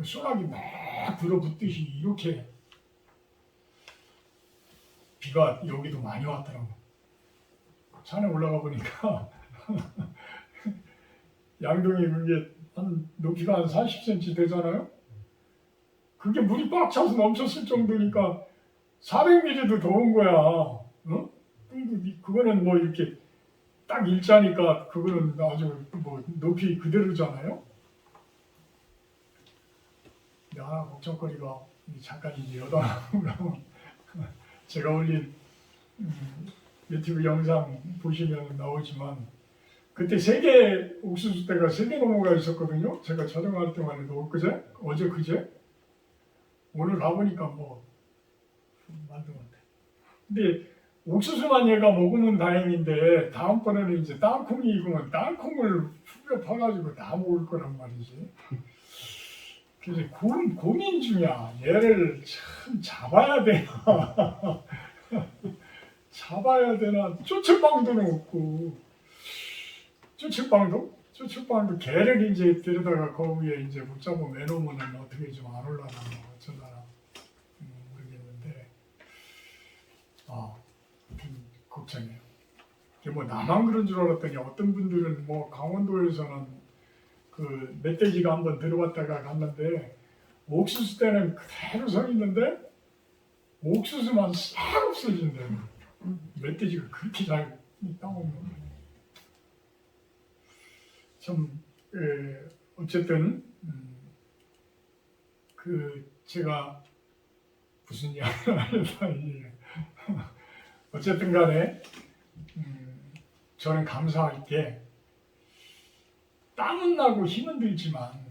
소나기 막 들어붙듯이 이렇게 비가 여기도 많이 왔더라고. 산에 올라가 보니까 양동이 그게 한 높이가 한 40cm 되잖아요. 그게 물이 꽉 차서 넘쳤을 정도니까 400mm도 더 온 거야. 어? 그거는 뭐 이렇게 딱 일자니까 그거는 아주 뭐 높이 그대로잖아요. 근데 하나 걱정거리가 잠깐 이제 여담하면 제가 올린 유튜브 영상 보시면 나오지만 그때 세계 옥수수 때가 3개 넘어가 있었거든요. 제가 촬영할 때만 해도 엊그제? 어제 그제? 오늘 가보니까 뭐 말도 못해. 근데 옥수수만 얘가 먹으면 다행인데 다음번에는 이제 땅콩이 익으면 땅콩을 후벼 파가지고 다 먹을 거란 말이지. 그래서 고민 중이야. 얘를 참 잡아야 되나 잡아야 되나. 쫓을방도는 없고 쫓을방도 개를 이제 데려다가 거기에 이제 붙잡고 매놓으면 어떻게 좀 안 올라나 어쩌나 모르겠는데 좀 걱정해요. 이게 뭐 나만 그런 줄 알았더니 어떤 분들은 뭐 강원도에서는 그 멧돼지가 한번 들어왔다가 갔는데 옥수수 때는 그대로 서 있는데 옥수수만 싹 없어진대요. 멧돼지가 그렇게 잘 따먹는 거예요. 참 어쨌든 그 제가 무슨 이야기를 하려다 어쨌든 간에 저는 감사할 게 땀은 나고 힘은 들지만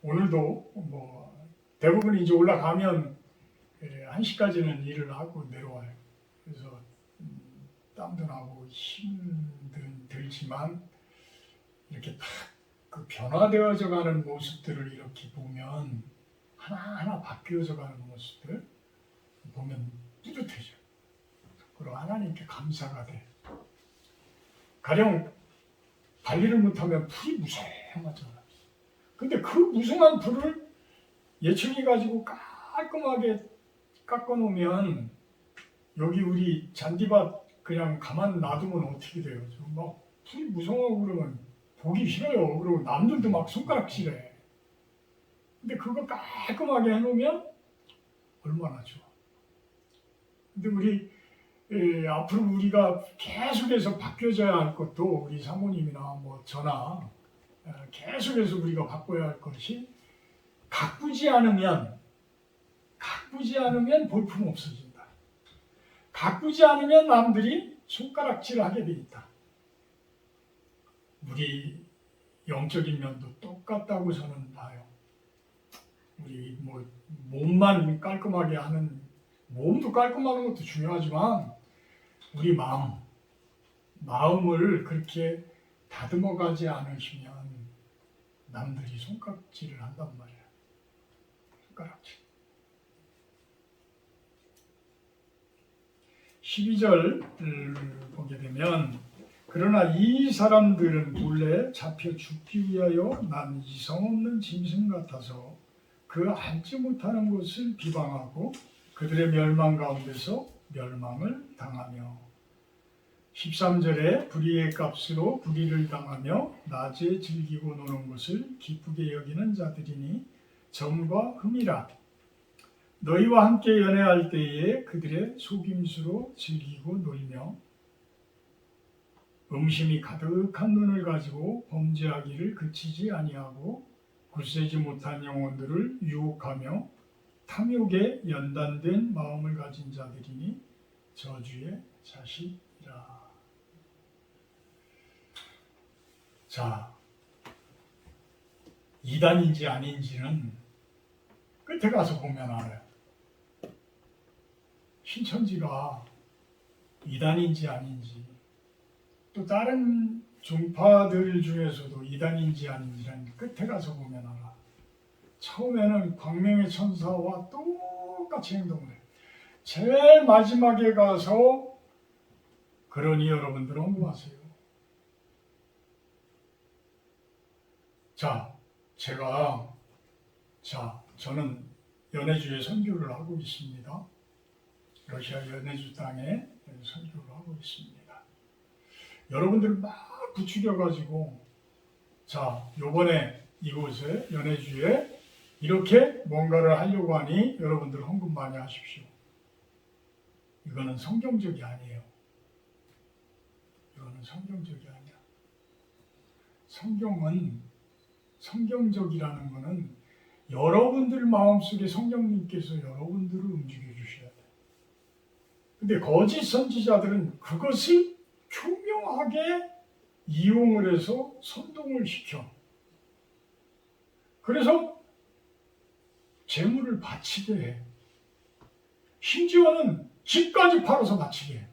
오늘도 뭐 대부분 이제 올라가면 1시까지는 일을 하고 내려와요. 그래서 땀도 나고 힘은 들지만 이렇게 딱 그 변화되어져 가는 모습들을 이렇게 보면 하나하나 바뀌어져 가는 모습들 보면 뿌듯해져요. 그리고 하나님께 감사가 돼. 가령 관리를 못하면 풀이 무성하잖아요. 근데 그 무성한 풀을 예충이 가지고 깔끔하게 깎아놓으면 여기 우리 잔디밭 그냥 가만 놔두면 어떻게 돼요? 막 풀이 무성하고 그러면 보기 싫어요. 그리고 남들도 막 손가락질해. 근데 그거 깔끔하게 해놓으면 얼마나 좋아. 근데 우리 앞으로 우리가 계속해서 바뀌어져야 할 것도 우리 사모님이나 뭐 저나 계속해서 우리가 바꿔야 할 것이 가꾸지 않으면 볼품 없어진다. 가꾸지 않으면 남들이 손가락질하게 돼 있다. 우리 영적인 면도 똑같다고 저는 봐요. 우리 뭐 몸만 깔끔하게 하는 몸도 깔끔하는 것도 중요하지만 우리 마음을 그렇게 다듬어가지 않으시면 남들이 손가락질을 한단 말이야. 손가락질. 12절을 보게 되면 그러나 이 사람들은 본래 잡혀 죽기 위하여 난 이성 없는 짐승 같아서 그 알지 못하는 것을 비방하고 그들의 멸망 가운데서 멸망을 당하며 13절에 불의의 값으로 불의를 당하며 낮에 즐기고 노는 것을 기쁘게 여기는 자들이니 점과 흠이라. 너희와 함께 연애할 때에 그들의 속임수로 즐기고 놀며 음심이 가득한 눈을 가지고 범죄하기를 그치지 아니하고 굳세지 못한 영혼들을 유혹하며 탐욕에 연단된 마음을 가진 자들이니 저주의 자식이라. 자, 이단인지 아닌지는 끝에 가서 보면 알아요. 신천지가 이단인지 아닌지, 또 다른 종파들 중에서도 이단인지 아닌지는 끝에 가서 보면 알아. 처음에는 광명의 천사와 똑같이 행동을 해요. 제일 마지막에 가서 그러니 여러분들 언급하세요. 저는 연해주에 선교를 하고 있습니다. 러시아 연해주 땅에 선교를 하고 있습니다. 여러분들 막 부추겨가지고 요번에 이곳에 연해주에 이렇게 뭔가를 하려고 하니 여러분들 헌금 많이 하십시오. 이거는 성경적이 아니에요. 이거는 성경적이 아니야. 성경적이라는 거는 여러분들 마음속에 성령님께서 여러분들을 움직여 주셔야 돼. 근데 거짓 선지자들은 그것을 교묘하게 이용을 해서 선동을 시켜. 그래서 재물을 바치게 해. 심지어는 집까지 팔아서 바치게 해.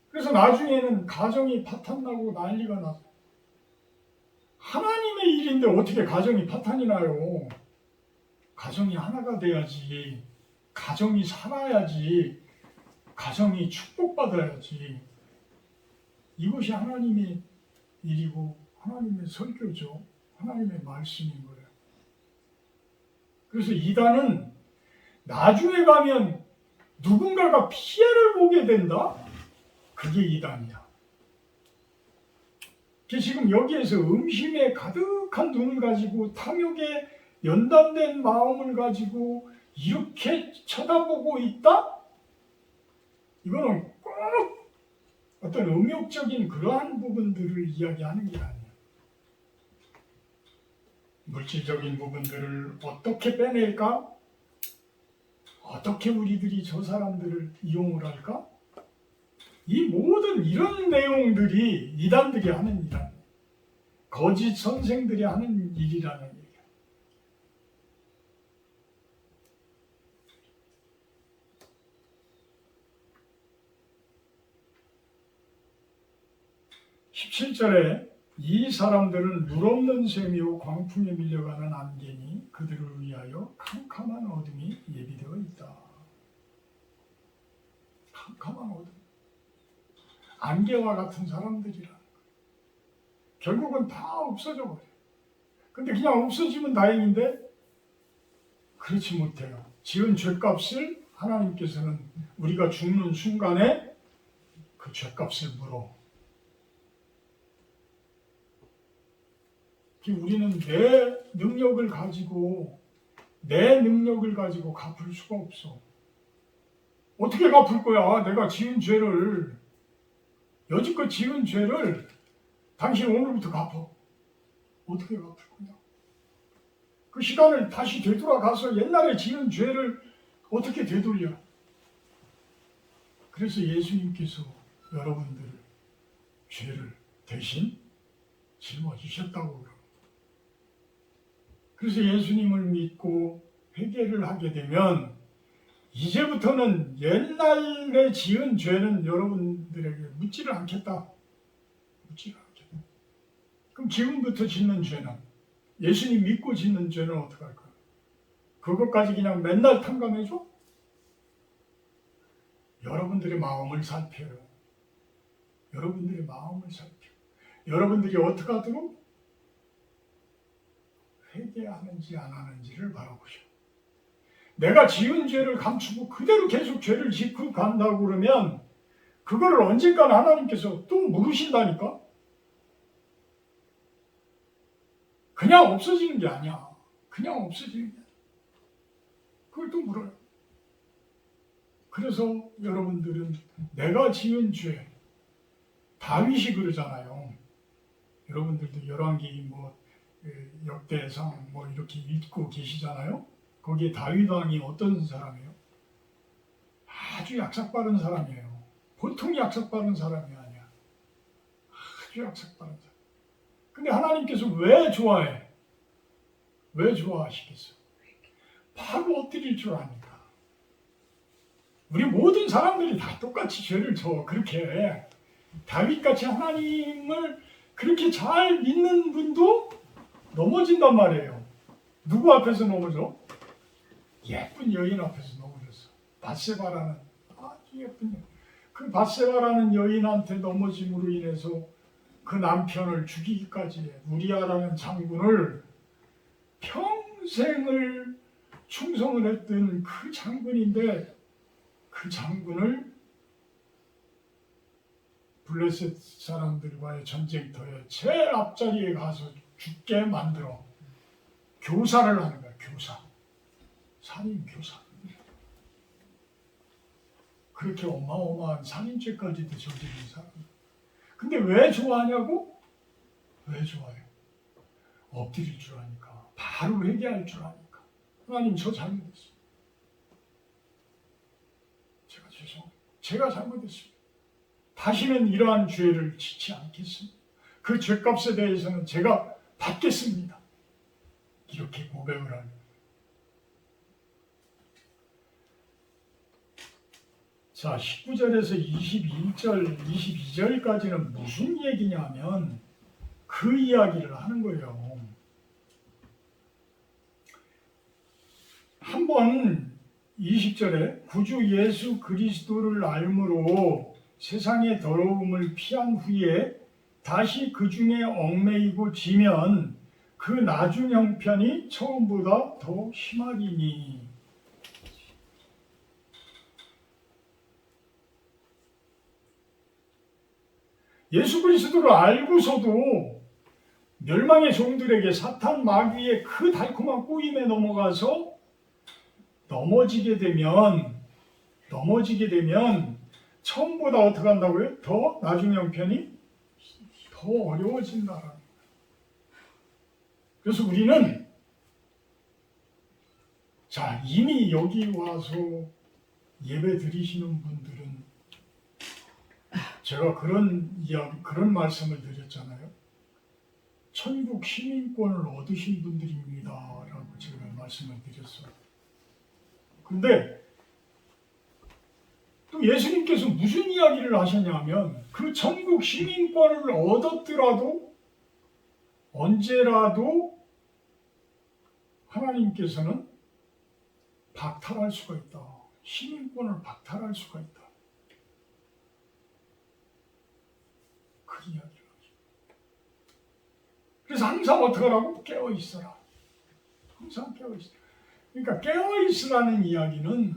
그래서 나중에는 가정이 파탄나고 난리가 나서 하나님의 일인데 어떻게 가정이 파탄이 나요? 가정이 하나가 돼야지. 가정이 살아야지. 가정이 축복받아야지. 이것이 하나님의 일이고 하나님의 설교죠. 하나님의 말씀인 거예요. 그래서 이단은 나중에 가면 누군가가 피해를 보게 된다? 그게 이단이야. 지금 여기에서 음심에 가득한 눈을 가지고 탐욕에 연단된 마음을 가지고 이렇게 쳐다보고 있다? 이거는 꼭 어떤 음욕적인 그러한 부분들을 이야기하는 게 아니야. 물질적인 부분들을 어떻게 빼낼까? 어떻게 우리들이 저 사람들을 이용을 할까? 이 모든 이런 내용들이 이단들이 하는 일이야. 거짓 선생들이 하는 일이라는 얘기야. (17절에) 이 사람들은 물 없는 샘이요 광풍에 밀려가는 안개니 그들을 위하여 캄캄한 어둠이 예비되어 있다. 캄캄한 어둠. 안개와 같은 사람들이라. 결국은 다 없어져 버려요. 근데 그냥 없어지면 다행인데 그렇지 못해요. 지은 죄값을 하나님께서는 우리가 죽는 순간에 그 죄값을 물어. 우리는 내 능력을 가지고 갚을 수가 없어. 어떻게 갚을 거야? 내가 지은 죄를, 여지껏 지은 죄를 당신 오늘부터 갚아. 어떻게 갚을 거냐? 그 시간을 다시 되돌아가서 옛날에 지은 죄를 어떻게 되돌려? 그래서 예수님께서 여러분들 죄를 대신 짊어지셨다고 그래요. 그래서 예수님을 믿고 회개를 하게 되면 이제부터는 옛날에 지은 죄는 여러분들에게 묻지를 않겠다. 그럼 지금부터 짓는 죄는, 예수님 믿고 짓는 죄는 어떻게 할 거야? 그것까지 그냥 맨날 탕감해줘? 여러분들의 마음을 살펴요. 여러분들의 마음을 살펴. 여러분들이 어떻게 하도록 회개하는지 안 하는지를 바라보셔. 내가 지은 죄를 감추고 그대로 계속 죄를 짓고 간다고 그러면 그거를 언젠가는 하나님께서 또 물으신다니까? 그냥 없어지는 게 아니야. 그냥 없어지는 게 아니야. 그걸 또 물어요. 그래서 여러분들은 내가 지은 죄, 다윗이 그러잖아요. 여러분들도 열왕기 역대상 이렇게 읽고 계시잖아요. 거기에 다윗 왕이 어떤 사람이에요? 아주 약삭빠른 사람이에요. 보통 약삭빠른 사람이 아니야. 아주 약삭빠른 사람. 근데 하나님께서 왜 좋아해? 왜 좋아하시겠어? 바로 엎드릴 줄 아니까. 우리 모든 사람들이 다 똑같이 죄를 져. 그렇게 다윗같이 하나님을 그렇게 잘 믿는 분도 넘어진단 말이에요. 누구 앞에서 넘어져? 예쁜 여인 앞에서 넘어졌어. 밧세바라는 아주 예쁜 여인. 그 밧세바라는 여인한테 넘어짐으로 인해서 그 남편을 죽이기까지 해. 우리아라는 장군을 평생을 충성을 했던 그 장군인데 그 장군을 블레셋 사람들과의 전쟁터에 제일 앞자리에 가서 죽게 만들어 교사를 하는 거야. 교사. 살인 교사. 그렇게 어마어마한 살인죄까지도 저지른 사람. 근데 왜 좋아하냐고? 왜 좋아해요? 엎드릴 줄 아니까. 바로 회개할 줄 아니까. 하나님 저 잘못했어요. 제가 죄송합니다. 제가 잘못했습니다. 다시는 이러한 죄를 짓지 않겠습니다. 그 죄값에 대해서는 제가 받겠습니다. 이렇게 고백을 하는. 자, 19절에서 22절까지는 무슨 얘기냐면 그 이야기를 하는 거예요. 한번 20절에 구주 예수 그리스도를 알므로 세상의 더러움을 피한 후에 다시 그 중에 얽매이고 지면 그 나중 형편이 처음보다 더 심하리니. 예수 그리스도를 알고서도 멸망의 종들에게 사탄 마귀의 그 달콤한 꼬임에 넘어가서 넘어지게 되면 처음보다 어떻게 한다고요? 더 나중 형편이 더 어려워진다라는 거예요. 그래서 우리는 자, 이미 여기 와서 예배 드리시는 분들은 제가 그런 말씀을 드렸잖아요. 천국 시민권을 얻으신 분들입니다 라고 제가 말씀을 드렸어요. 근데 또 예수님께서 무슨 이야기를 하셨냐면 그 천국 시민권을 얻었더라도 언제라도 하나님께서는 박탈할 수가 있다. 시민권을 박탈할 수가 있다. 그 이야기를 하죠. 그래서 항상 어떻게 하라고? 깨어있어라. 항상 깨어있어라. 그러니까 깨어있으라는 이야기는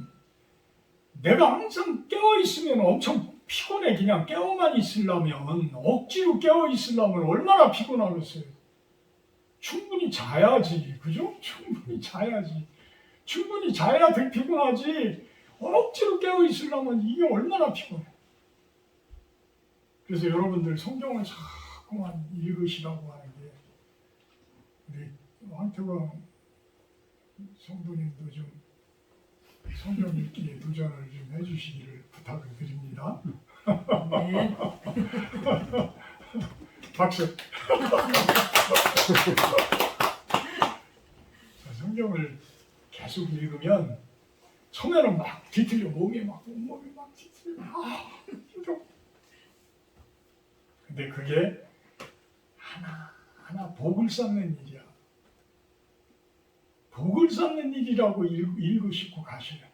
내가 항상 깨어있으면 엄청 피곤해. 그냥 깨어만 있으려면 억지로 깨어있으려면 얼마나 피곤하겠어요. 충분히 자야지. 그죠? 충분히 자야지. 충분히 자야 덜 피곤하지. 억지로 깨어있으려면 이게 얼마나 피곤해. 그래서 여러분들 성경을 자꾸만 읽으시라고 하는 게 우리 황태광 성도님도 좀 성경 읽기에 도전을 좀 해주시기를 부탁을 드립니다. 네. 박수. 자, 성경을 계속 읽으면 처음에는 막 뒤틀려 몸이 막 뒤틀려 힘들어. 근데 그게 하나 복을 쌓는 일이야. 복을 쌓는 일이라고 읽으시고 가시려.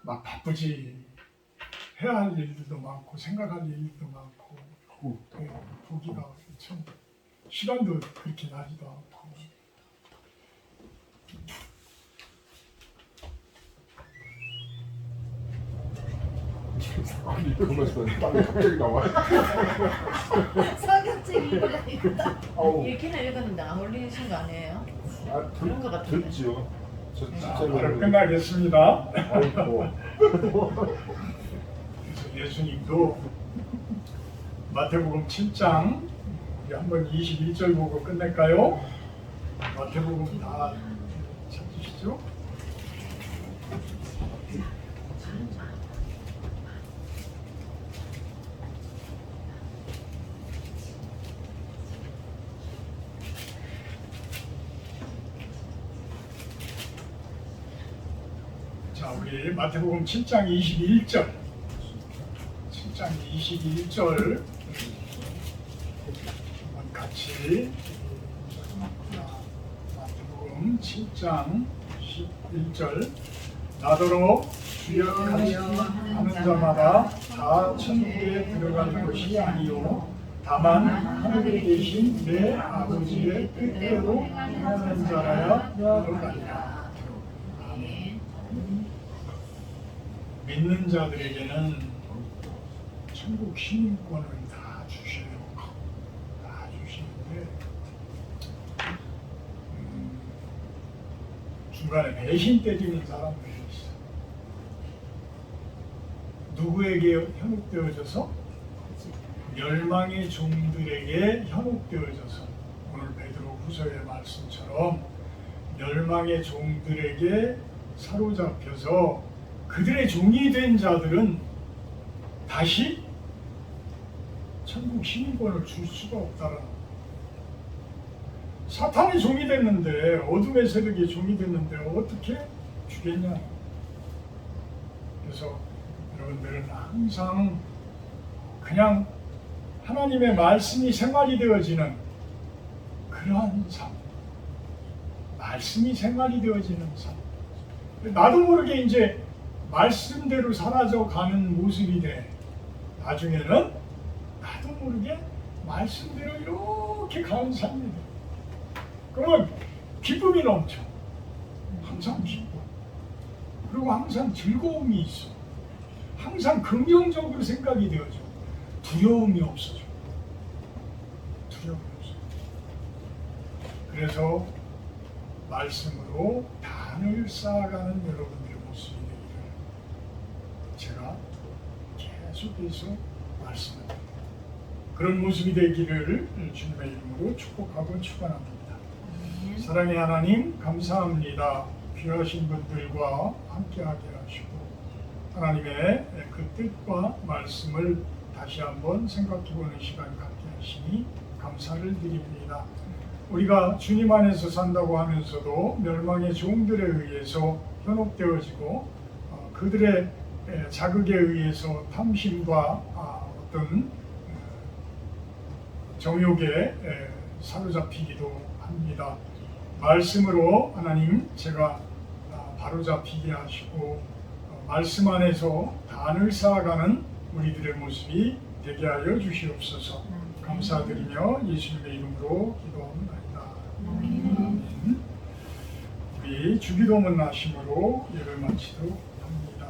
막 바쁘지. 해야 할 일들도 많고 생각할 일도 많고 보기가 참 시간도 그렇게 나지도 않고. 아니 이거 말씀 땀이 갑자기 나와요. 성경책 읽으려니까 아우, 읽기는 읽었는데 안 올리신 거 아니에요? 그런 거 같은데. 듣지요. 저 자, 진짜 바로 끝나겠습니다. 아이고. 그래서 예수님도 마태복음 7장 우리 한번 21절 보고 끝낼까요? 마태복음 다 찾으시죠? 자, 우리 마태복음 7장 21절 7장 21절 한번 같이 마태복음 7장 21절 나더러 주여 하는 자마다 다 천국에 들어가는 것이 아니요 다만 하늘에 계신 내 아버지의 뜻대로 행하는 자라야 들어가리라. 아멘. 믿는 자들에게는 천국 시민권을 다 주셔요. 다 주시는데 중간에 배신 때리는 사람들이 있어. 누구에게 현혹되어져서? 멸망의 종들에게 현혹되어져서 오늘 베드로 후서의 말씀처럼 멸망의 종들에게 사로잡혀서 그들의 종이 된 자들은 다시 천국 시민권을 줄 수가 없다라는 거예요. 사탄의 종이 됐는데 어둠의 세력의 종이 됐는데 어떻게 주겠냐. 그래서 여러분들은 항상 그냥 하나님의 말씀이 생활이 되어지는 그러한 삶, 말씀이 생활이 되어지는 삶. 나도 모르게 이제 말씀대로 사라져 가는 모습이 돼. 나중에는 나도 모르게 말씀대로 이렇게 가는 삶이 돼. 그러면 기쁨이 넘쳐. 항상 기뻐. 그리고 항상 즐거움이 있어. 항상 긍정적으로 생각이 되어져. 두려움이 없어져. 두려움이 없어져. 그래서 말씀으로 단을 쌓아가는 여러분들의 모습이 되기를 제가 계속해서 말씀합니다. 그런 모습이 되기를 주님의 이름으로 축복하고 축원합니다. 사랑의 하나님 감사합니다. 귀하신 분들과 함께하게 하시고 하나님의 그 뜻과 말씀을 다시 한번 생각해보는 시간 갖게 하시니 감사를 드립니다. 우리가 주님 안에서 산다고 하면서도 멸망의 종들에 의해서 현혹되어지고 그들의 자극에 의해서 탐심과 어떤 정욕에 사로잡히기도 합니다. 말씀으로 하나님 제가 바로잡히게 하시고 말씀 안에서 단을 쌓아가는 우리들의 모습이 되게 하여 주시옵소서. 감사드리며 예수님의 이름으로 기도합니다. 우리 주기도문 나심으로 예를 마치도록 합니다.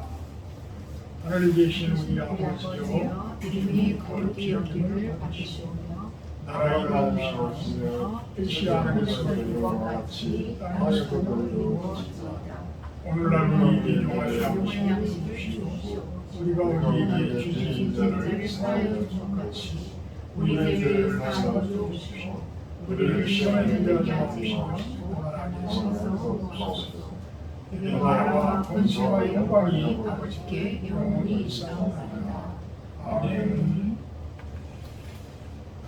하늘에 계신 우리 아버지여 이름이 거룩히 여김을 받으시오며 나라가 오시옵시며 뜻이 하늘에서 이루어진 것 같이 땅에서도 이루어지이다. 오늘날 우리에게 용할 양식을 주시옵시고 우리가 우리에게 주신 자를 사하여 준 것 같이 우리의 죄를 사하여 주옵시고 우리를 시험에 들게 하지 마시고 하나님께서 구하옵소서. 나라와 권세와 영광이 아버지께 영원히 있사옵나이다. 아멘.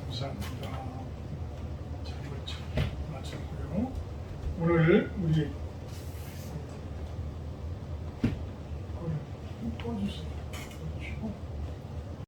감사합니다. 잘 마쳤고요. 오늘 우리